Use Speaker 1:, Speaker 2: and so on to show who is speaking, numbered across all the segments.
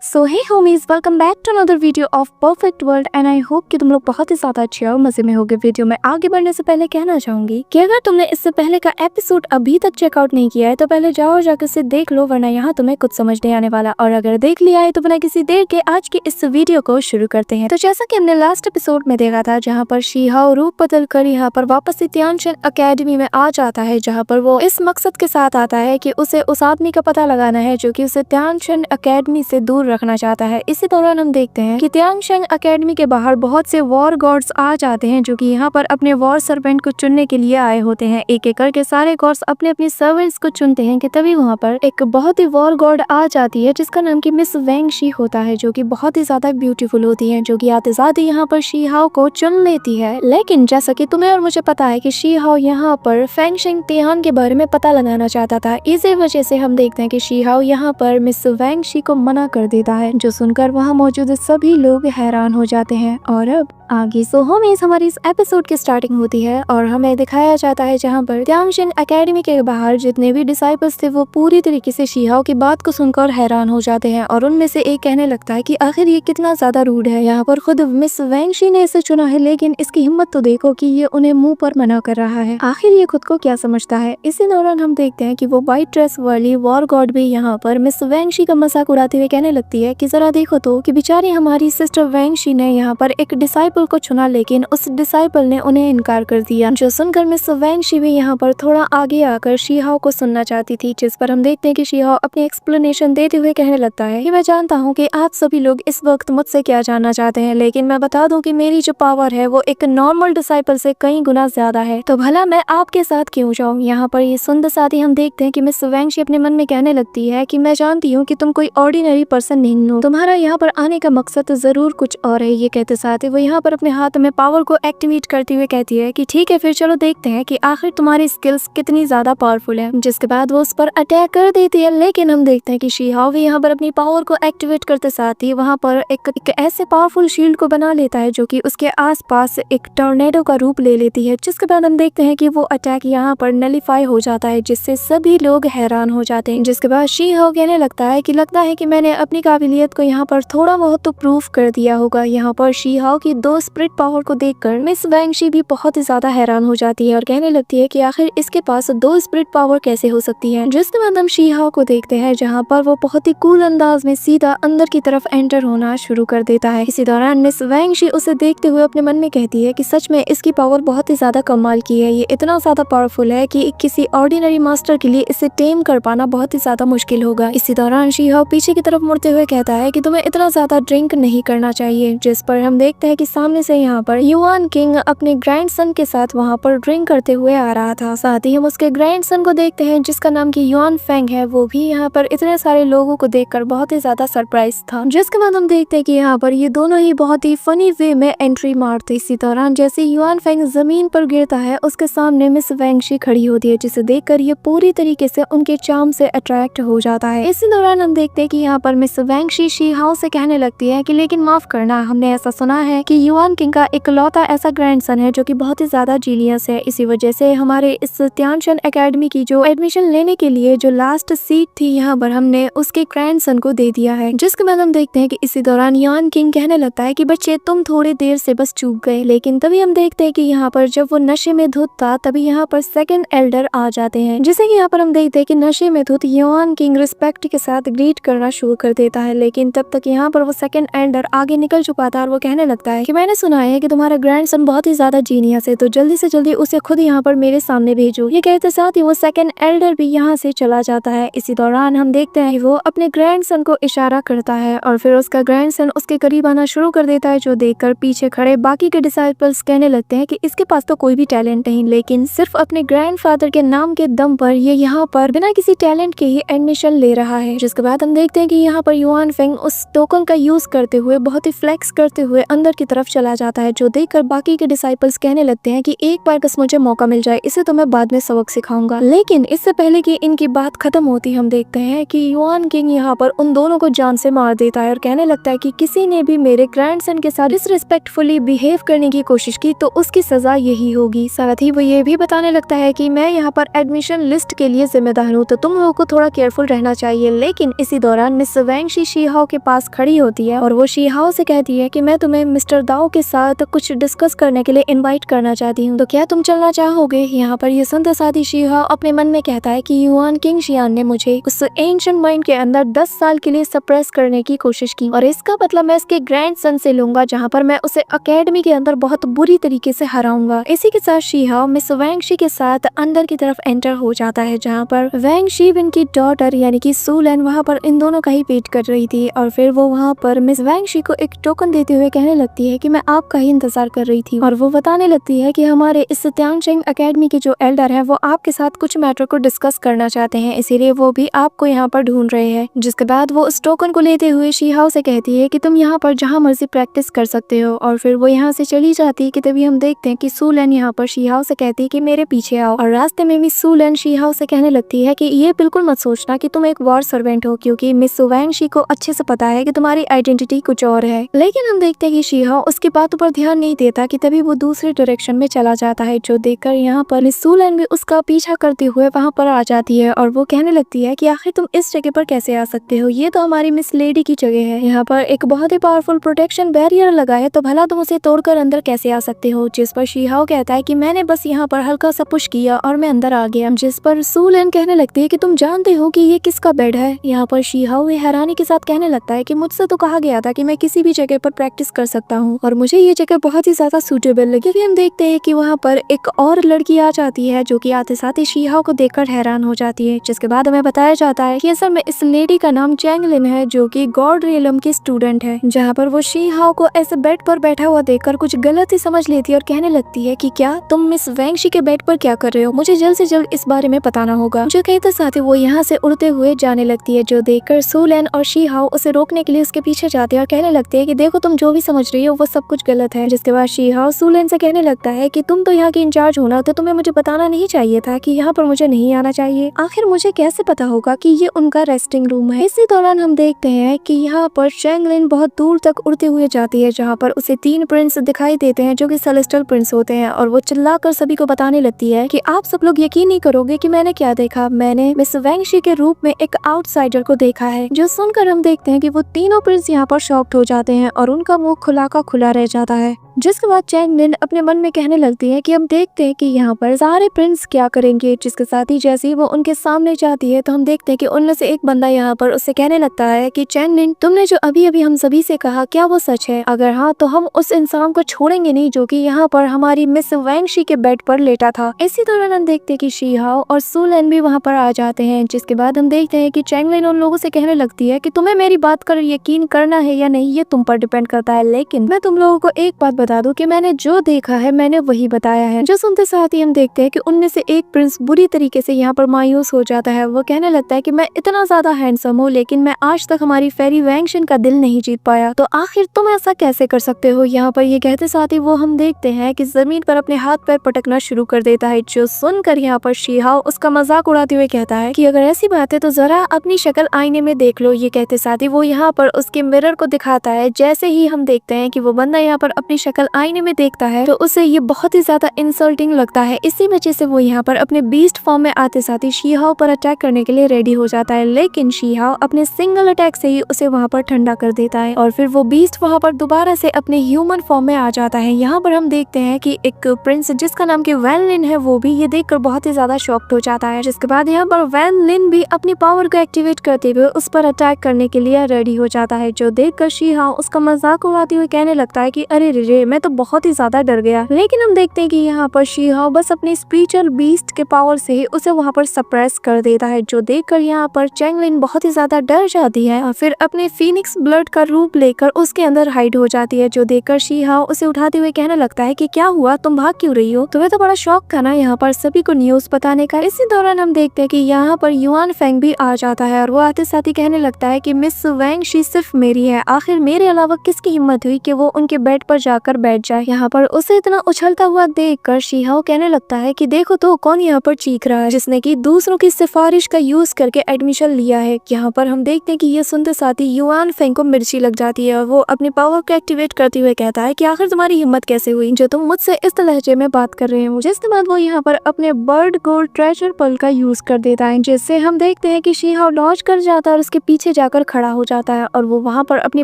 Speaker 1: So hey homies, welcome back to another video of Perfect World and I hope कि तुम लोग बहुत ही ज्यादा अच्छे और मजे में होगे। वीडियो में आगे बढ़ने से पहले कहना चाहूंगी कि अगर तुमने इससे पहले का एपिसोड अभी तक चेकआउट नहीं किया है तो पहले जाओ जाकर से देख लो, वरना यहाँ तुम्हें कुछ समझ नहीं आने वाला। और अगर देख लिया है तो बिना किसी देर के आज की इस वीडियो को शुरू करते हैं। तो जैसा कि हमने लास्ट एपिसोड में देखा था, जहाँ पर शीहाओ रूप बदल कर यहाँ पर वापस से तियानशन अकेडमी में आ जाता है, जहाँ पर वो इस मकसद के साथ आता है कि उसे उस आदमी का पता लगाना है जो कि उसे तियानशन अकेडमी से दूर रखना चाहता है। इसी दौरान हम देखते हैं कि तियानशन अकेडमी के बाहर बहुत से वॉर गॉड्स आ जाते हैं, जो कि यहाँ पर अपने वॉर सर्वेंट को चुनने के लिए आए होते हैं। एक एक करके सारे गॉड्स अपने अपने सर्वेंट्स को चुनते हैं कि तभी वहाँ पर एक बहुत ही वॉर गॉड आ जाती है जिसका नाम की मिस वेंगशी होता है, जो कि बहुत ही ज्यादा ब्यूटीफुल होती है, जो कि आते जाते यहाँ पर शीहाओ को चुन लेती है। लेकिन जैसा कि तुम्हें और मुझे पता है कि शीहाओ यहाँ पर फेंगशिंग तियान के बारे में पता लगाना चाहता था। इसी वजह से हम देखते हैं कि शीहाओ यहाँ पर मिस वेंगशी को मना कर देता है, जो सुनकर वहाँ मौजूद सभी लोग हैरान हो जाते हैं। और अब आगे सो हमारी इस एपिसोड की स्टार्टिंग होती है और हमें दिखाया जाता है जहाँ पर तियानशन अकेडमी के बाहर जितने भी डिसाइपल्स थे वो पूरी तरीके से शीहाओ की बात को सुनकर हैरान हो जाते हैं। और उनमें से एक कहने लगता है कि आखिर ये कितना ज्यादा रूड है, यहाँ पर खुद मिस वेंगशी ने इसे चुना है, लेकिन इसकी हिम्मत तो देखो कि ये उन्हें मुंह पर मना कर रहा है। आखिर ये खुद को क्या समझता है। इसी दौरान हम देखते हैं कि वो व्हाइट ड्रेस वाली वॉर गॉड भी यहाँ पर मिस वेंगशी का मजाक उड़ाते हुए कहने लगती है कि जरा देखो तो कि बेचारी हमारी सिस्टर वेंगशी ने यहाँ पर एक डिसाइपल को चुना, लेकिन उस डिसाइपल ने उन्हें इनकार कर दिया। जो सुनकर मिस वेंगशी भी यहाँ पर थोड़ा आगे आकर शीहाओ को सुनना चाहती थी, जिस पर हम देखते हैं कि शीहाओ अपनी एक्सप्लेनेशन देते हुए कहने लगता है कि मैं जानता हूँ कि आप सभी लोग इस वक्त मुझसे क्या जानना चाहते हैं, लेकिन मैं बता दूं कि मेरी जो पावर है वो एक नॉर्मल डिसाइपल से कई गुना ज्यादा है, तो भला मैं आपके साथ क्यों जाऊँ। यहाँ पर ये सुनते साथ ही हम देखते हैं कि मिस वेंगशी अपने मन में कहने लगती है कि मैं जानती हूँ कि तुम कोई ऑर्डिनरी पर्सन नहीं हो, तुम्हारा यहाँ पर आने का मकसद जरूर कुछ और है। ये कहते साथ ही वो यहाँ पर अपने हाथ में पावर को एक्टिवेट करते हुए कहती है कि ठीक है, फिर चलो देखते हैं कि आखिर तुम्हारी स्किल्स कितनी ज्यादा पावरफुल है। जिसके बाद वो उस पर अटैक कर देती है, लेकिन हम देखते हैं कि शीहाओ भी यहाँ पर अपनी पावर को एक्टिवेट करते साथ ही वहाँ पर एक ऐसे पावरफुल शील्ड को बना लेता है जो कि उसके आसपास एक टॉर्नेडो का रूप ले लेती है। जिसके बाद हम देखते हैं कि वो अटैक यहाँ पर नलिफाई हो जाता है, जिससे सभी लोग हैरान हो जाते हैं। जिसके बाद शीहाओ कहने लगता है कि मैंने अपनी काबिलियत को यहाँ पर थोड़ा बहुत तो प्रूफ कर दिया होगा। यहाँ पर शीहाओ की 2 स्पिरिट पावर को देखकर मिस वेंगशी भी बहुत ही ज्यादा हैरान हो जाती है और कहने लगती है कि आखिर इसके पास 2 स्पिरिट पावर कैसे हो सकती है। जिसके बाद हम शीहाओ को देखते हैं जहाँ पर वो बहुत ही कूल अंदाज में सीधा अंदर की तरफ एंटर होना शुरू कर देता है। इसी दौरान मिस वेंगशी उसे देखते हुए अपने मन में कहती है कि सच में इसकी पावर बहुत ही ज्यादा कमाल की है, ये इतना ज्यादा पावरफुल है कि किसी ऑर्डिनरी मास्टर के लिए इसे टेम कर पाना बहुत ही ज्यादा मुश्किल होगा। इसी दौरान शीहाओ पीछे की तरफ मुड़ते हुए कहता है कि तुम्हें इतना ज्यादा ड्रिंक नहीं करना चाहिए। जिस पर हम देखते हैं कि सामने से यहाँ पर युआन किंग अपने ग्रैंडसन के साथ वहाँ पर ड्रिंक करते हुए आ रहा था। साथ ही हम उसके ग्रैंडसन को देखते हैं जिसका नाम की युआन फेंग है, वो भी यहाँ पर इतने सारे लोगों को देखकर बहुत ही ज्यादा सरप्राइज था। जिसके बाद हम देखते हैं कि यहाँ पर ये दोनों ही बहुत ही फनी वे में एंट्री मारते। इसी दौरान जैसे युआन फेंग जमीन पर गिरता है, उसके सामने मिस वेंगशी खड़ी होती है, जिसे देखकर ये पूरी तरीके से उनके चार्म से अट्रैक्ट हो जाता है। इसी दौरान हम देखते हैं कि यहाँ पर मिस वेंगशी शीहाओ से कहने लगती है कि लेकिन माफ करना, हमने ऐसा सुना है कि युआन किंग का इकलौता ऐसा ग्रैंडसन है जो कि बहुत ही ज्यादा जीनियस है। इसी वजह से हमारे इस तियानशन एकेडमी की जो एडमिशन लेने के लिए जो लास्ट सीट थी यहाँ पर हमने उसके ग्रैंडसन को दे दिया है। जिसके बाद हम देखते हैं कि इसी दौरान युआन किंग कहने लगता है कि बच्चे तुम थोड़ी देर से बस चूक गए। लेकिन तभी हम देखते हैं कि यहाँ पर जब वो नशे में धुत था तभी यहाँ पर सेकंड एल्डर आ जाते हैं, जिसे कि यहाँ पर हम देखते हैं कि नशे में धुत युआन किंग रिस्पेक्ट के साथ ग्रीट करना शुरू कर देता है। लेकिन तब तक यहाँ पर वो सेकंड एल्डर आगे निकल चुका था और वो कहने लगता है कि मैंने सुना है कि तुम्हारा ग्रैंडसन बहुत ही ज्यादा जीनियस है, तो जल्दी से जल्दी उसे खुद यहाँ पर मेरे सामने भेजो। ये कहते साथ ही वो सेकंड एल्डर भी यहाँ से चला जाता है। इसी दौरान हम देखते हैं वो अपने ग्रैंडसन को इशारा करता है और फिर उसका ग्रैंडसन उसके करीब आना शुरू कर देता है, जो देखकर पीछे खड़े बाकी के डिसाइपल्स कहने लगते हैं कि इसके पास तो कोई भी टैलेंट नहीं, लेकिन सिर्फ अपने ग्रैंडफादर के नाम के दम पर ये यहाँ पर बिना किसी टैलेंट के ही एडमिशन ले रहा है। जिसके बाद हम देखते हैं कि यहाँ पर युआन फेंग उस टोकन का यूज करते हुए बहुत ही फ्लेक्स करते हुए अंदर की तरफ चला जाता है, जो देखकर बाकी के डिसाइपल्स कहने लगते हैं कि एक बार बस मुझे मौका मिल जाए, इसे तो मैं बाद में सबक सिखाऊंगा। लेकिन इससे पहले कि इनकी बात खत्म होती हम देखते हैं कि युआन किंग यहाँ पर उन दोनों को जान से मार देता है और कहने लगता है कि किसी ने भी मेरे ग्रैंडसन के साथ डिसरिस्पेक्टफुली बिहेव करने की कोशिश की तो उसकी सजा यही होगी। साथ ही वो ये भी बताने लगता है कि मैं यहाँ पर एडमिशन लिस्ट के लिए जिम्मेदार हूँ, तो तुम लोगों को थोड़ा केयरफुल रहना चाहिए। लेकिन इसी दौरान मिस वेंग वैंगशी शीहाओ के पास खड़ी होती है और वो शीहाओ से कहती है कि मैं तुम्हें मिस्टर दाओ के साथ कुछ डिस्कस करने के लिए इनवाइट करना चाहती हूँ, तो क्या तुम चलना चाहोगे। यहाँ पर ये सुनते साथ ही शीहाओ अपने मन में कहता है कि युआन किंग शियान ने मुझे उस एंशिएंट माइंड के अंदर 10 साल के लिए सप्रेस करने की कोशिश की और इसका बदला मैं इसके ग्रैंड सन से लूंगा, जहाँ पर मैं उसे अकेडमी के अंदर बहुत बुरी तरीके से हराऊंगा। इसी के साथ शीहाओ मिस वैंगशी के साथ अंदर की तरफ एंटर हो जाता है, जहाँ पर वैंगशी की डॉटर यानी कि सूलन वहाँ पर इन दोनों का ही वेट कर रही थी और फिर वो वहाँ पर मिस वैंगशी को एक टोकन देते हुए कहने लगती है कि मैं आपका ही इंतजार कर रही थी और वो बताने लगती है कि हमारे इस त्यांगचेंग एकेडमी के जो एल्डर है वो आपके साथ कुछ मैटर को डिस्कस करना चाहते हैं, इसीलिए वो भी आपको यहाँ पर ढूंढ रहे हैं। जिसके बाद वो उस टोकन को लेते हुए शीहाओ से कहती है कि तुम यहाँ पर जहाँ मर्जी प्रैक्टिस कर सकते हो और फिर वो यहाँ से चली जाती है कि तभी हम देखते हैं कि सूलन यहाँ पर शीहाओ से कहती है कि मेरे पीछे आओ और रास्ते में भी सूलन शीहाओ से कहने लगती है कि ये बिल्कुल मत सोचना कि तुम एक वॉर सर्वेंट हो, क्योंकि मिस वैंगशी को अच्छे से पता है कि तुम्हारी आइडेंटिटी कुछ और है। लेकिन हम देखते हैं कि शीहाओ उसकी बातों पर ध्यान नहीं देता कि तभी वो दूसरे डायरेक्शन में चला जाता है, जो देखकर यहाँ पर मिस सूलन भी उसका पीछा करते हुए वहाँ पर आ जाती है और वो कहने लगती है कि आखिर तुम इस जगह पर कैसे आ सकते हो, ये तो हमारी मिस लेडी की जगह है, यहाँ पर एक बहुत ही पावरफुल प्रोटेक्शन बैरियर लगा है, तो भला तुम उसे तोड़कर अंदर कैसे आ सकते हो। जिस पर शीहाओ कहता है कि मैंने बस यहाँ पर हल्का सा पुश किया और मैं अंदर आ गया। जिस पर सूलन कहने लगती है कि तुम जानते हो कि ये किसका बेड है। यहाँ पर शीहाओ हैरानी के साथ कहने लगता है कि मुझसे तो कहा गया था कि मैं किसी भी जगह पर प्रैक्टिस कर सकता हूँ और मुझे ये जगह बहुत ही ज्यादा सूटेबल लगी। फिर हम देखते हैं कि वहाँ पर एक और लड़की आ जाती है जो कि आते साथ ही शीहाओ को देखकर हैरान हो जाती है, जिसके बाद हमें बताया जाता है कि असल में इस लेडी का नाम चैंगलिन है जो कि गॉड रियलम की स्टूडेंट है। जहाँ पर वो शीहाओ को ऐसे बेड पर बैठा हुआ देखकर कुछ गलत ही समझ लेती है और कहने लगती है कि क्या तुम मिस वैंगशी के बेड पर क्या कर रहे हो, मुझे जल्द से जल्द इस बारे में बताना होगा। जो कहते साथ ही वो यहाँ से उड़ते हुए जाने लगती है, जो देखकर सूलन और शीहाओ उसे रोकने के लिए उसके पीछे जाते हैं और कहने लगते हैं कि देखो तुम जो भी समझ रही हो वो सब कुछ गलत है। जिसके बाद शीहाओ सूलन से कहने लगता है कि तुम तो यहाँ की इंचार्ज होना, तो तुम्हें मुझे बताना नहीं चाहिए था कि यहाँ पर मुझे नहीं आना चाहिए, आखिर मुझे कैसे पता होगा कि ये उनका रेस्टिंग रूम है। इसी दौरान हम देखते हैं कि यहाँ पर चैंगलिन बहुत दूर तक उड़ते हुए जाती है, जहाँ पर उसे 3 प्रिंस दिखाई देते हैं जो कि सेलेस्टियल प्रिंस होते हैं और वो चिल्लाकर सभी को बताने लगती है कि आप सब लोग यकीन नहीं करोगे कि मैंने क्या देखा, मैंने मिस वैंगशी के रूप में एक आउटसाइडर को देखा है। जो सुनकर हम देखते हैं कि वो तीनों प्रिंस यहाँ पर शॉक्ड हो जाते हैं और उनका मुंह खुला का खुला रह जाता है। जिसके बाद चैंगलिन अपने मन में कहने लगती है कि हम देखते हैं कि यहाँ पर सारे प्रिंस क्या करेंगे। जिसके साथ ही जैसे ही वो उनके सामने जाती है तो हम देखते हैं कि उनमें से एक बंदा यहाँ पर उससे कहने लगता है कि चैंगलिन तुमने जो अभी अभी हम सभी से कहा क्या वो सच है, अगर हाँ तो हम उस इंसान को छोड़ेंगे नहीं जो कि यहाँ पर हमारी मिस वैंगशी के बेड पर लेटा था। इसी दौरान हम देखते हैं कि शीहाओ और सूलन भी वहाँ पर आ जाते हैं। जिसके बाद हम देखते हैं कि चैंगलिन उन लोगों से कहने लगती है कि तुम्हें मेरी बात कर यकीन करना है या नहीं ये तुम पर डिपेंड करता है, लेकिन मैं तुम लोगों को एक बात बता दूं कि मैंने जो देखा है मैंने वही बताया है। जो सुनते साथ ही हम देखते हैं कि उनमें से एक प्रिंस बुरी तरीके से यहाँ पर मायूस हो जाता है। वो कहने लगता है कि मैं इतना ज्यादा हैंडसम हूँ लेकिन मैं आज तक हमारी फेरी वैंगशन का दिल नहीं जीत पाया, तो आखिर तुम ऐसा कैसे कर सकते हो। यहाँ पर ये कहते साथ ही वो हम देखते हैं कि जमीन पर अपने हाथ पैर पटकना शुरू कर देता है। जो सुनकर यहाँ पर शीहाओ उसका मजाक उड़ाते हुए कहता है कि अगर ऐसी बात है तो जरा अपनी शक्ल आईने में देख लो। ये कहते साथ ही वो यहाँ पर उसके मिरर को दिखाता है। जैसे ही हम देखते हैं कि वो बंदा यहाँ पर अपनी शक्ल आईने में देखता है तो उसे ये बहुत ही ज्यादा इंसल्टिंग लगता है। इसी वजह से वो यहाँ पर अपने बीस्ट फॉर्म में आते साथ ही शीहाओ पर अटैक करने के लिए रेडी हो जाता है, लेकिन शीहाओ अपने सिंगल अटैक से ही उसे वहाँ पर ठंडा कर देता है और फिर वो बीस्ट वहाँ पर दोबारा से अपने ह्यूमन फॉर्म में आ जाता है। यहाँ पर हम देखते हैं कि एक प्रिंस जिसका नाम की वैन लिन है वो भी ये देखकर बहुत ही ज्यादा शॉक्ड हो जाता है। जिसके बाद यहाँ पर वैन लिन भी अपनी पावर को एक्टिवेट करते हुए उस पर अटैक करने के लिए रेडी हो जाता है। जो देखकर शीहाओ उसका मजाक उड़ाते हुए कहने लगता है कि अरे रे मैं तो बहुत ही ज्यादा डर गया। लेकिन हम देखते हैं कि यहाँ पर शीहाओ बस अपनी स्पिरिचुअल बीस्ट के पावर से ही उसे वहाँ पर सप्रेस कर देता है। जो देखकर यहाँ पर चैंगलिन बहुत ही ज्यादा डर जाती है और फिर अपने फीनिक्स ब्लड का रूप लेकर उसके अंदर हाइड हो जाती है। जो देखकर शीहाओ उसे उठाते हुए कहने लगता है कि क्या हुआ, तुम भाग क्यों रही हो, तुम्हें तो बड़ा शौक था ना यहाँ पर सभी को न्यूज बताने का। इसी दौरान हम देखते हैं कि यहाँ पर युआन फेंग भी आ जाता है और वो आते साथ ही कहने लगता है कि मिस वैंगशी सिर्फ मेरी है, आखिर मेरे अलावा किसकी हिम्मत हुई कि वो उनके बेड पर जाकर आकर बैठ जाए। यहाँ पर उसे इतना उछलता हुआ देखकर शीहाओ कहने लगता है कि देखो तो कौन यहाँ पर चीख रहा है, जिसने कि दूसरों की सिफारिश का यूज करके एडमिशन लिया है। यहाँ पर हम देखते हैं कि ये सुनते साथ ही युआन फेंग को मिर्ची लग जाती है और वो अपने पावर को एक्टिवेट करते हुए कहता है कि आखिर तुम्हारी हिम्मत कैसे हुई जो तुम मुझसे इस लहजे में बात कर रहे हो। जिसके बाद वो यहाँ पर अपने बर्ड गोल्ड ट्रेजर पल का यूज कर देता है, जिससे हम देखते हैं कि शीहाओ लॉन्च कर जाता है और उसके पीछे जाकर खड़ा हो जाता है और वो वहाँ पर अपनी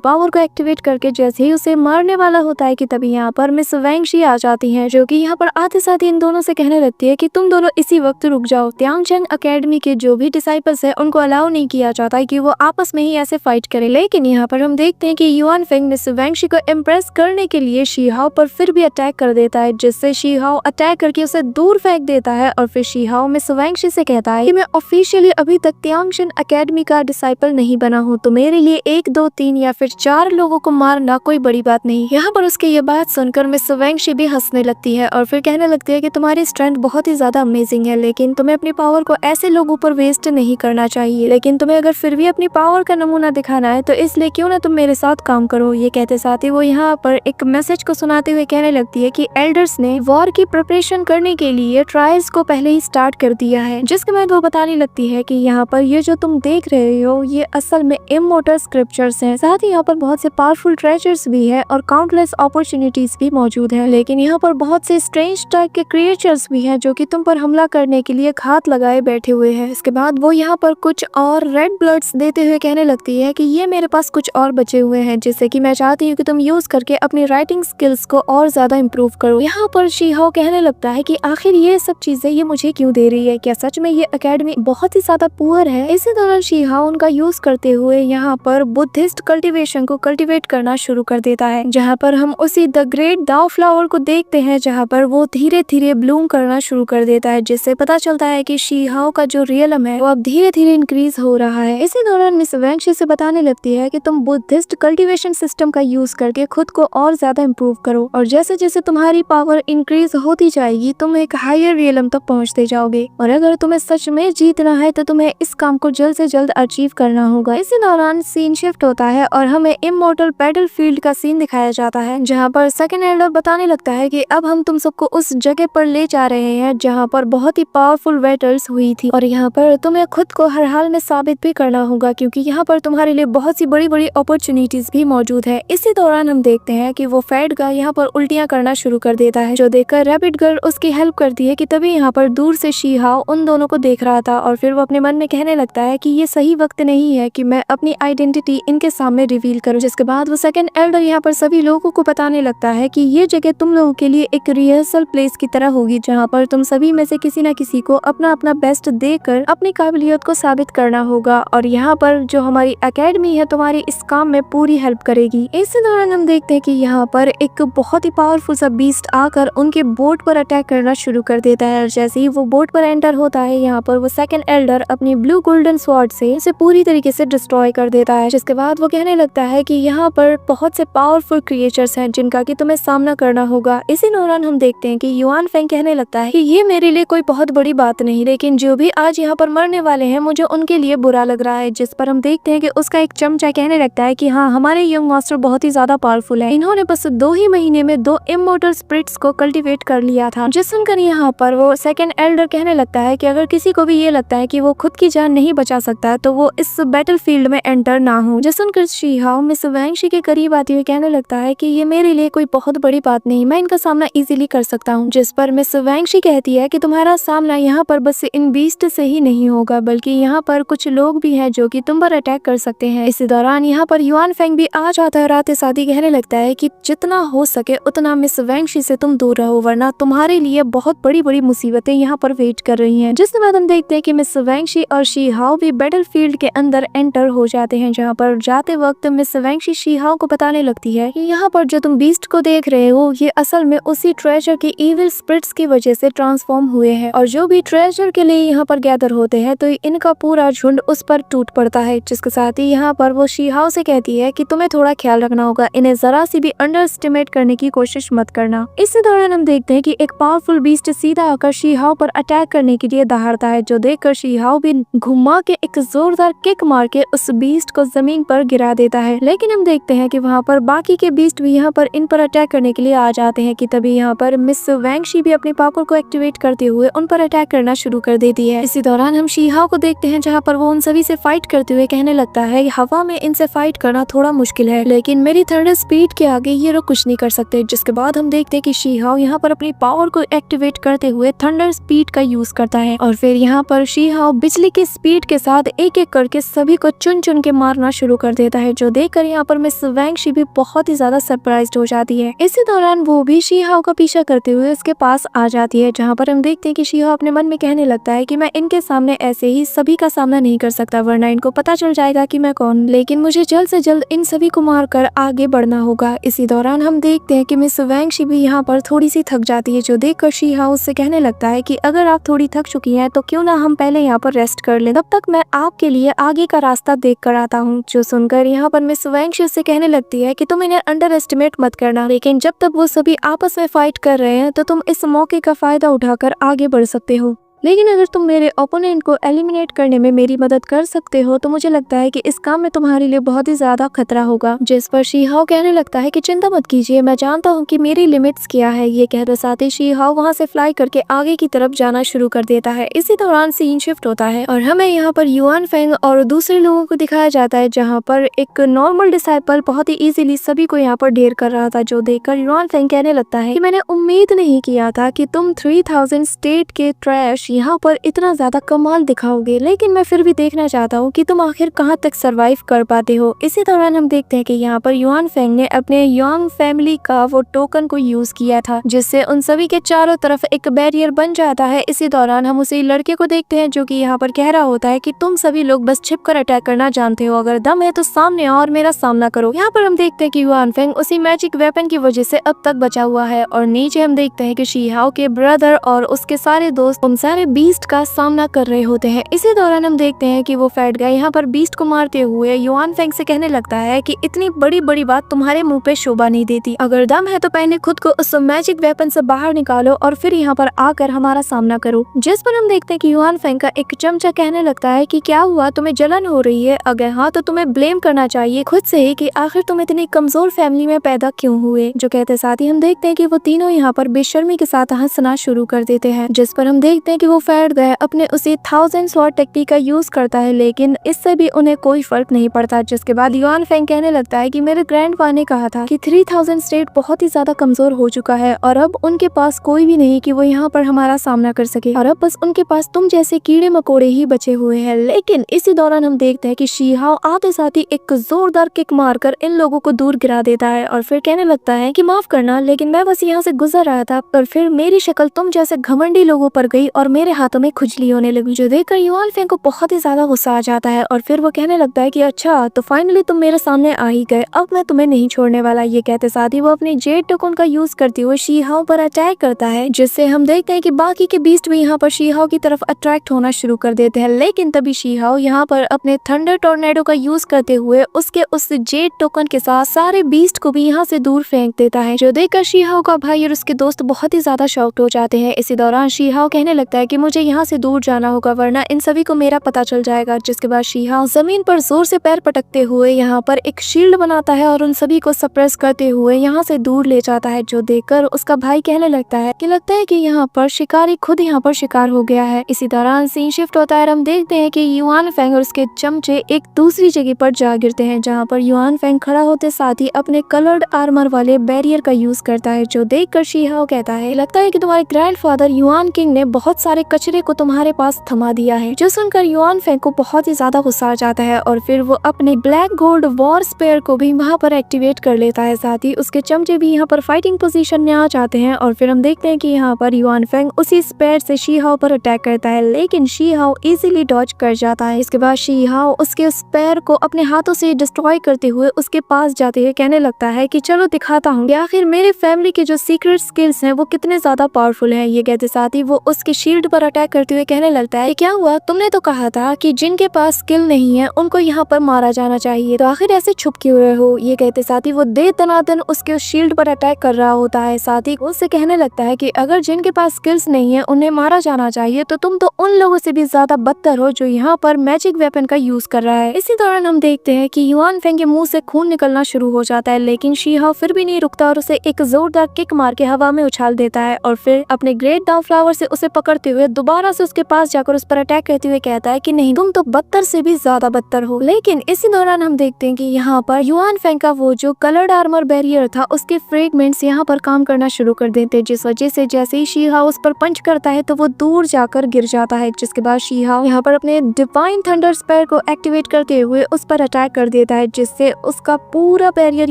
Speaker 1: पावर को एक्टिवेट करके जैसे ही उसे मारने वाला होता है कि तभी यहाँ पर मिस वैंगशी आ जाती है, जो कि यहाँ पर आते साथ ही इन दोनों से कहने लगती है कि तुम दोनों इसी वक्त रुक जाओ। त्यांगचेंग एकेडमी के जो भी डिसाइपल्स है उनको अलाउ नहीं किया जाता है कि वो आपस में ही ऐसे फाइट करे। लेकिन यहाँ पर हम देखते हैं कि युआन फेंग मिस वैंगशी को इम्प्रेस करने के लिए शीहाओ पर फिर भी अटैक कर देता है, जिससे शीहाओ अटैक करके उसे दूर फेंक देता है और फिर शीहाओ मिस वैंगशी से कहता है कि मैं ऑफिशियली अभी तक त्यांगचेन एकेडमी का डिसाइपल नहीं बना हूँ, तो मेरे लिए 1 2 3 या फिर 4 लोगों को मारना कोई बड़ी बात नहीं। यहाँ पर उसकी ये बात सुनकर मिस वैंगशी भी हंसने लगती है और फिर कहने लगती है कि तुम्हारी स्ट्रेंथ बहुत ही ज्यादा अमेजिंग है, लेकिन तुम्हें अपनी पावर को ऐसे लोगों पर वेस्ट नहीं करना चाहिए। लेकिन तुम्हें अगर फिर भी अपनी पावर का नमूना दिखाना है तो इसलिए क्यों ना तुम मेरे साथ काम करो। ये कहते साथ ही वो यहाँ पर एक मैसेज को सुनाते हुए कहने लगती है कि एल्डर्स ने वॉर की प्रिपरेशन करने के लिए ट्रायल्स को पहले ही स्टार्ट कर दिया है। जिसके बाद वो बताने लगती है कि यहाँ पर ये जो तुम देख रहे हो ये असल में इमोर्टल स्क्रिप्चर्स हैं। साथ ही यहाँ पर बहुत से पावरफुल ट्रेजर्स भी है और काउंटलेस अपॉर्चुनिटीज भी मौजूद है, लेकिन यहाँ पर बहुत से स्ट्रेंज टाइप के क्रिएचर्स भी हैं जो कि तुम पर हमला करने के लिए घात लगाए बैठे हुए हैं। इसके बाद वो यहाँ पर कुछ और रेड ब्लड्स देते हुए कहने लगती है कि ये मेरे पास कुछ और बचे हुए हैं जिससे कि मैं चाहती हूँ कि तुम यूज करके अपनी राइटिंग स्किल्स को और ज्यादा इम्प्रूव करो। यहाँ पर शीहाओ कहने लगता है कि आखिर ये सब चीजें ये मुझे क्यों दे रही है, क्या सच में ये एकेडमी बहुत ही ज्यादा पुअर है। इसी दौरान शीहाओ उनका यूज करते हुए यहाँ पर बुद्धिस्ट कल्टीवेशन को कल्टीवेट करना शुरू कर देता है, जहाँ पर हम उसी द ग्रेट दाओ फ्लावर को देखते हैं जहाँ पर वो धीरे धीरे ब्लूम करना शुरू कर देता है, जिससे पता चलता है कि शीहाओ का जो रियलम है वो अब धीरे धीरे इंक्रीज हो रहा है। इसी दौरान मिस वैंगशी से बताने लगती है कि तुम बुद्धिस्ट कल्टीवेशन सिस्टम का यूज करके खुद को और ज्यादा इम्प्रूव करो और जैसे जैसे तुम्हारी पावर इंक्रीज होती जाएगी तुम एक हायर रियलम तक पहुंचते जाओगे और अगर तुम्हें सच में जीतना है तो तुम्हें इस काम को जल्द से जल्द अचीव करना होगा। इसी दौरान सीन शिफ्ट होता है और हमें इमॉर्टल बैटलफील्ड का सीन दिखाया जाता है, जहाँ पर सेकंड एल्डर बताने लगता है कि अब हम तुम सबको उस जगह पर ले जा रहे हैं जहाँ पर बहुत ही पावरफुल बैटल्स हुई थी और यहाँ पर तुम्हें खुद को हर हाल में साबित भी करना होगा क्योंकि यहाँ पर तुम्हारे लिए बहुत सी बड़ी बड़ी अपॉर्चुनिटीज भी मौजूद है। इसी दौरान हम देखते हैं कि वो फैट गर्ल यहाँ पर उल्टियां करना शुरू कर देता है, जो देखकर रैबिट गर्ल उसकी हेल्प करती है कि तभी यहाँ पर दूर से शीहाओ उन दोनों को देख रहा था और फिर वो अपने मन में कहने लगता है कि ये सही वक्त नहीं है कि मैं अपनी आइडेंटिटी इनके सामने रिवील करूं। जिसके बाद वो सेकंड एल्डर यहाँ पर सभी लोगों को बताने लगता है कि ये जगह तुम लोगों के लिए एक रिहर्सल प्लेस की तरह होगी, जहाँ पर तुम सभी में से किसी न किसी को अपना अपना बेस्ट देकर अपनी काबिलियत को साबित करना होगा और यहाँ पर जो हमारी एकेडमी है तुम्हारी इस काम में पूरी हेल्प करेगी। इसी दौरान हम देखते हैं कि यहाँ पर एक बहुत ही पावरफुल सा बीस्ट आकर उनके बोट पर अटैक करना शुरू कर देता है। जैसे ही वो बोट पर एंटर होता है यहाँ पर वो सेकंड एल्डर अपनी ब्लू गोल्डन स्वॉर्ड से इसे पूरी तरीके से डिस्ट्रॉय कर देता है। जिसके बाद वो कहने लगता है कि यहाँ पर बहुत से पावरफुल क्रिएचर्स हैं जिनका कि तुम्हें सामना करना होगा। इसी दौरान हम देखते हैं कि युआन फेंग कहने लगता है कि ये मेरे लिए कोई बहुत बड़ी बात नहीं, लेकिन जो भी आज यहाँ पर मरने वाले हैं मुझे उनके लिए बुरा लग रहा है। जिस पर हम देखते हैं कि उसका एक चमचा कहने लगता है कि हाँ, हमारे यंग मास्टर बहुत ही ज्यादा पावरफुल है, इन्होंने बस 2 ही महीने में 2 इमॉर्टल स्पिरिट्स को कल्टीवेट कर लिया था। जिस सुनकर यहाँ पर वो सेकंड एल्डर कहने लगता है कि अगर किसी को भी ये लगता है कि वो खुद की जान नहीं बचा सकता तो वो इस बैटलफील्ड में एंटर ना हो। जिस सुनकर शीहाओ मिस वैंगशी के करीब आते हुए कहने लगता है कि ये मेरे लिए कोई बहुत बड़ी बात नहीं, मैं इनका सामना इजीली कर सकता हूँ। जिस पर मिस वैंगशी कहती है कि तुम्हारा सामना यहाँ पर बस इन बीस्ट से ही नहीं होगा, बल्कि यहाँ पर कुछ लोग भी हैं जो कि तुम पर अटैक कर सकते हैं। इसी दौरान यहाँ पर युआन फेंग भी आ जाता है और आते साथ ही कहने लगता है कि जितना हो सके उतना मिस वैंगशी से तुम दूर रहो, वरना तुम्हारे लिए बहुत बड़ी बड़ी मुसीबतें यहाँ पर वेट कर रही हैं। जिसके बाद हम देखते हैं कि मिस वैंगशी और शीहाओ भी बैटलफील्ड के अंदर एंटर हो जाते हैं, जहाँ पर जाते वक्त मिस वैंगशी शीहाओ को बताने लगती है कि यहाँ पर जो तुम बीस्ट को देख रहे हो ये असल में उसी ट्रेजर के इविल स्पिरिट्स की वजह से ट्रांसफॉर्म हुए हैं और जो भी ट्रेजर के लिए यहाँ पर गैदर होते हैं तो इनका पूरा झुंड उस पर टूट पड़ता है। जिसके साथ ही यहाँ पर वो शीहाओ से कहती है कि तुम्हें थोड़ा ख्याल रखना होगा, इन्हें जरा सी भी अंडर एस्टिमेट करने की कोशिश मत करना। इसी दौरान हम देखते हैं कि एक पावरफुल बीस्ट सीधा आकर शीहाओ पर अटैक करने के लिए दहाड़ता है, जो देखकर शीहाओ भी घुमा के एक जोरदार किक मार के उस बीस्ट को जमीन पर गिरा देता है। लेकिन हम देखते हैं कि वहाँ पर बाकी के बीस्ट भी यहाँ पर इन पर अटैक करने के लिए आ जाते हैं कि तभी यहाँ पर मिस वैंगशी भी अपने पावर को एक्टिवेट करते हुए उन पर अटैक करना शुरू कर देती है। इसी दौरान हम शीहाओ को देखते हैं जहाँ पर वो उन सभी से फाइट करते हुए कहने लगता है हवा में इनसे फाइट करना थोड़ा मुश्किल है, लेकिन मेरी थंडर स्पीड के आगे ये लोग कुछ नहीं कर सकते। जिसके बाद हम देखते हैं कि शीहाओ यहाँ पर अपनी पावर को एक्टिवेट करते हुए थंडर स्पीड का यूज करता है और फिर यहाँ पर शीहाओ बिजली की स्पीड के साथ एक एक करके सभी को चुन चुन के मारना शुरू कर देता है, जो देखकर यहाँ पर मिस वैंगशी भी बहुत ही ज्यादा सरप्राइज्ड हो जाती है। इसी दौरान वो भी शीहाओ का पीछा करते हुए उसके पास आ जाती है, जहाँ पर हम देखते हैं कि शीहाओ अपने मन में कहने लगता है कि मैं इनके सामने ऐसे ही सभी का सामना नहीं कर सकता, वरना इनको पता चल जाएगा कि मैं कौन, लेकिन मुझे जल्द से जल्द इन सभी को मारकर आगे बढ़ना होगा। इसी दौरान हम देखते हैं कि मिस वैंगशी भी यहाँ पर थोड़ी सी थक जाती है, जो देखकर शीहाओ उससे कहने लगता है कि अगर आप थोड़ी थक चुकी हैं तो क्यों ना हम पहले यहाँ पर रेस्ट कर लें, तब तक मैं आपके लिए आगे का रास्ता देख कर आता हूँ। जो सुनकर यहाँ पर मिस वैंगशी उससे कहने लगती है कि तुम इन्हें अंडर एस्टिमेट मत करना, लेकिन जब तक वो सभी आपस में फाइट कर रहे हैं तो तुम इस मौके का फायदा उठाकर आगे बढ़ सकते हो, लेकिन अगर तुम मेरे ओपोनेंट को एलिमिनेट करने में मेरी मदद कर सकते हो तो मुझे लगता है कि इस काम में तुम्हारे लिए बहुत ही ज्यादा खतरा होगा। जिस पर शीहाओ कहने लगता है कि चिंता मत कीजिए, मैं जानता हूँ कि मेरी लिमिट्स क्या है। ये कहते साथ ही शीहाओ वहाँ से फ्लाई करके आगे की तरफ जाना शुरू कर देता है। इसी दौरान सीन शिफ्ट होता है और हमें यहाँ पर युआन फेंग और दूसरे लोगों को दिखाया जाता है, जहाँ पर एक नॉर्मल डिसाइपल बहुत ही इजीली सभी को यहाँ पर ढेर कर रहा था, जो देखकर युआन फेंग कहने लगता है कि मैंने उम्मीद नहीं किया था कि तुम 3000 स्टेट के ट्रैश यहाँ पर इतना ज्यादा कमाल दिखाओगे, लेकिन मैं फिर भी देखना चाहता हूँ कि तुम आखिर कहाँ तक सरवाइव कर पाते हो। इसी दौरान हम देखते हैं कि यहाँ पर युआन फेंग ने अपने यांग फैमिली का वो टोकन को यूज किया था, जिससे उन सभी के चारों तरफ एक बैरियर बन जाता है। इसी दौरान हम उसी लड़के को देखते हैं जो कि यहाँ पर कह रहा होता है कि तुम सभी लोग बस छिपकर अटैक करना जानते हो, अगर दम है तो सामने आओ और मेरा सामना करो। यहाँ पर हम देखते हैं कि युआन फेंग उसी मैजिक वेपन की वजह से अब तक बचा हुआ है और नीचे हम देखते हैं कि शीहाओ के ब्रदर और उसके सारे दोस्त उन सारे बीस्ट का सामना कर रहे होते हैं। इसी दौरान हम देखते हैं कि वो फैट गाय यहाँ पर बीस्ट को मारते हुए युआन फेंग से कहने लगता है कि इतनी बड़ी बड़ी बात तुम्हारे मुंह पे शोभा नहीं देती, अगर दम है तो पहले खुद को उस मैजिक वेपन से बाहर निकालो और फिर यहाँ पर आकर हमारा सामना करो। जिस पर हम देखते हैं कि युआन फेंग का एक चमचा कहने लगता है कि क्या हुआ, तुम्हें जलन हो रही है? अगर हाँ तो तुम्हें ब्लेम करना चाहिए खुद से ही कि आखिर तुम इतनी कमजोर फैमिली में पैदा क्यों हुए। जो कहते साथ ही हम देखते हैं कि वो तीनों यहाँ पर बेशर्मी के साथ हंसना शुरू कर देते हैं। जिस पर हम देखते हैं कि वो फैट गए अपने उसी 1000 स्वॉर्ड टेक्निक का यूज करता है, लेकिन इससे भी उन्हें कोई फर्क नहीं पड़ता। जिसके बाद युआन फेंग कहने लगता है कि मेरे ग्रैंडपा ने कहा था कि 3000 स्टेट बहुत ही ज्यादा कमजोर हो चुका है और अब उनके पास कोई भी नहीं कि वो यहाँ पर हमारा सामना कर सके, और अब बस उनके पास तुम जैसे कीड़े मकोड़े ही बचे हुए हैं। लेकिन इसी दौरान हम देखते हैं कि शीहाओ आते साथ ही एक जोरदार किक मारकर इन लोगों को दूर गिरा देता है और फिर कहने लगता है कि माफ करना, लेकिन मैं बस यहाँ से गुजर रहा था पर फिर मेरी शक्ल तुम जैसे घमंडी लोगों पर गई और मेरे हाथों में खुजली होने लगी। जो देखकर युआन फेंग को बहुत ही ज्यादा गुस्सा आ जाता है और फिर वो कहने लगता है कि अच्छा तो फाइनली तुम मेरे सामने आ ही गए, अब मैं तुम्हें नहीं छोड़ने वाला। ये कहते साथ ही वो अपने जेड टोकन का यूज करते हुए शीहाओ पर अटैक करता है, जिससे हम देखते हैं कि बाकी के बीस्ट भी यहाँ पर शीहाओ की तरफ अट्रैक्ट होना शुरू कर देते हैं। लेकिन तभी शीहाओ यहाँ पर अपने थंडर टोर्नेडो का यूज करते हुए उसके उस जेड टोकन के साथ सारे बीस्ट को भी यहाँ से दूर फेंक देता है, जो देखकर शीहाओ का भाई और उसके दोस्त बहुत ही ज्यादा शॉक्ड हो जाते हैं। इसी दौरान शीहाओ कहने लगता है कि मुझे यहाँ से दूर जाना होगा वरना इन सभी को मेरा पता चल जाएगा। जिसके बाद शीहाओ जमीन पर जोर से पैर पटकते हुए यहाँ पर एक शील्ड बनाता है और उन सभी को सप्रेस करते हुए यहाँ से दूर ले जाता है, जो देखकर उसका भाई कहने लगता है कि यहाँ पर शिकारी खुद यहाँ पर शिकार हो गया है। इसी दौरान सीन शिफ्ट होता है और हम देखते हैं कि युआन फेंग और उसके चमचे एक दूसरी जगह पर जा गिरते हैं, जहाँ पर युआन फेंग खड़ा होते साथ ही अपने कलर्ड आर्मर वाले बैरियर का यूज करता है, जो देखकर शीहाओ कहता है लगता है कि तुम्हारे ग्रैंडफादर युआन किंग ने बहुत सारे कचरे को तुम्हारे पास थमा दिया है। जो सुनकर युआन फेंग को बहुत ही ज्यादा गुस्सा आ जाता है और फिर वो अपने ब्लैक गोल्ड वॉर स्पेयर को भी वहाँ पर एक्टिवेट कर लेता है। साथ ही उसके चमचे भी यहाँ पर फाइटिंग पोजीशन में आ जाते हैं और फिर हम देखते हैं कि यहाँ पर युआन फेंग उसी स्पेयर से शीहाओ पर अटैक करता है, लेकिन शीहाओ इजीली डॉज कर जाता है। इसके बाद शीहाओ उसके स्पेयर को अपने हाथों से डिस्ट्रॉय करते हुए उसके पास जाते हुए कहने लगता है कि चलो दिखाता हूँ आखिर मेरे फैमिली के जो सीक्रेट स्किल्स हैं वो कितने ज्यादा पावरफुल हैं। ये कहते साथ ही वो उसके शील्ड पर अटैक करते हुए कहने लगता है, क्या हुआ, तुमने तो कहा था कि जिनके पास स्किल नहीं है उनको यहाँ पर मारा जाना चाहिए, तो आखिर ऐसे छुप क्यों रहे हो। ये कहते साथ ही वो दे दनादन उसके उस शील्ड पर अटैक कर रहा होता है। साथ ही उससे कहने लगता है कि अगर जिनके पास स्किल्स नहीं है उन्हें मारा जाना चाहिए, तो तुम तो उन लोगों से भी ज्यादा बदतर हो जो यहाँ पर मैजिक वेपन का यूज कर रहा है। इसी दौरान हम देखते हैं कि युआन फेंग के मुंह से खून निकलना शुरू हो जाता है, लेकिन शी हाओ फिर भी नहीं रुकता और उसे एक जोरदार किक मार के हवा में उछाल देता है और फिर अपने ग्रेट दाव फ्लावर से उसे पकड़ते हुए दोबारा से उसके पास जाकर उस पर अटैक करते हुए कहता है कि नहीं, तुम तो बदतर से भी ज्यादा बदतर हो। लेकिन इसी दौरान हम देखते हैं कि यहाँ पर युआन फेंग का वो जो कलर्ड आर्मर बैरियर था उसके फ्रेगमेंट्स यहाँ पर काम करना शुरू कर देते हैं, जिस वजह से जैसे ही शी हाओ उस पर पंच करता है तो वो दूर जाकर गिर जाता है। जिसके बाद शी हाओ यहाँ पर अपने डिवाइन थंडर स्पेयर को एक्टिवेट करते हुए उस पर अटैक कर देता है, जिससे उसका पूरा बैरियर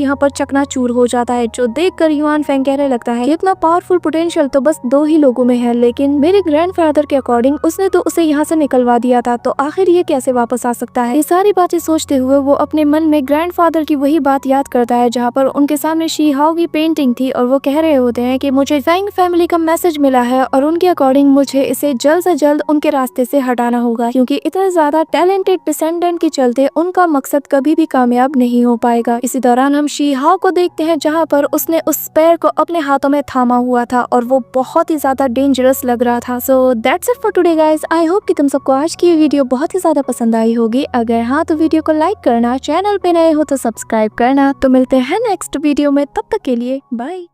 Speaker 1: यहाँ पर चकनाचूर हो जाता है, जो देखकर युआन फेंग कहने लगता है इतना पावरफुल पोटेंशियल तो बस 2 ही लोगों में है, लेकिन मेरे ग्रैंडफादर के अकॉर्डिंग उसने तो उसे यहाँ से निकलवा दिया था, तो आखिर ये कैसे वापस आ सकता है। ये सारी बातें सोचते हुए वो अपने मन में ग्रैंडफादर की वही बात याद करता है जहाँ पर उनके सामने शी हाओ की पेंटिंग थी और वो कह रहे होते हैं कि मुझे फेंग फैमिली का मैसेज मिला है और उनके अकॉर्डिंग मुझे इसे जल्द से जल्द उनके रास्ते से हटाना होगा, क्योंकि इतने ज्यादा टैलेंटेड डिसेंडेंट के चलते उनका मकसद कभी भी कामयाब नहीं हो पाएगा। इसी दौरान हम शी हाओ को देखते हैं जहाँ पर उसने उस स्पेयर को अपने हाथों में थामा हुआ था और वो बहुत ही ज्यादा डेंजरस लग रहा था। So that's it for today guys. I hope कि तुम सबको आज की वीडियो बहुत ही ज्यादा पसंद आई होगी। अगर हाँ तो वीडियो को लाइक करना, चैनल पे नए हो तो सब्सक्राइब करना। तो मिलते हैं नेक्स्ट वीडियो में, तब तक के लिए बाय।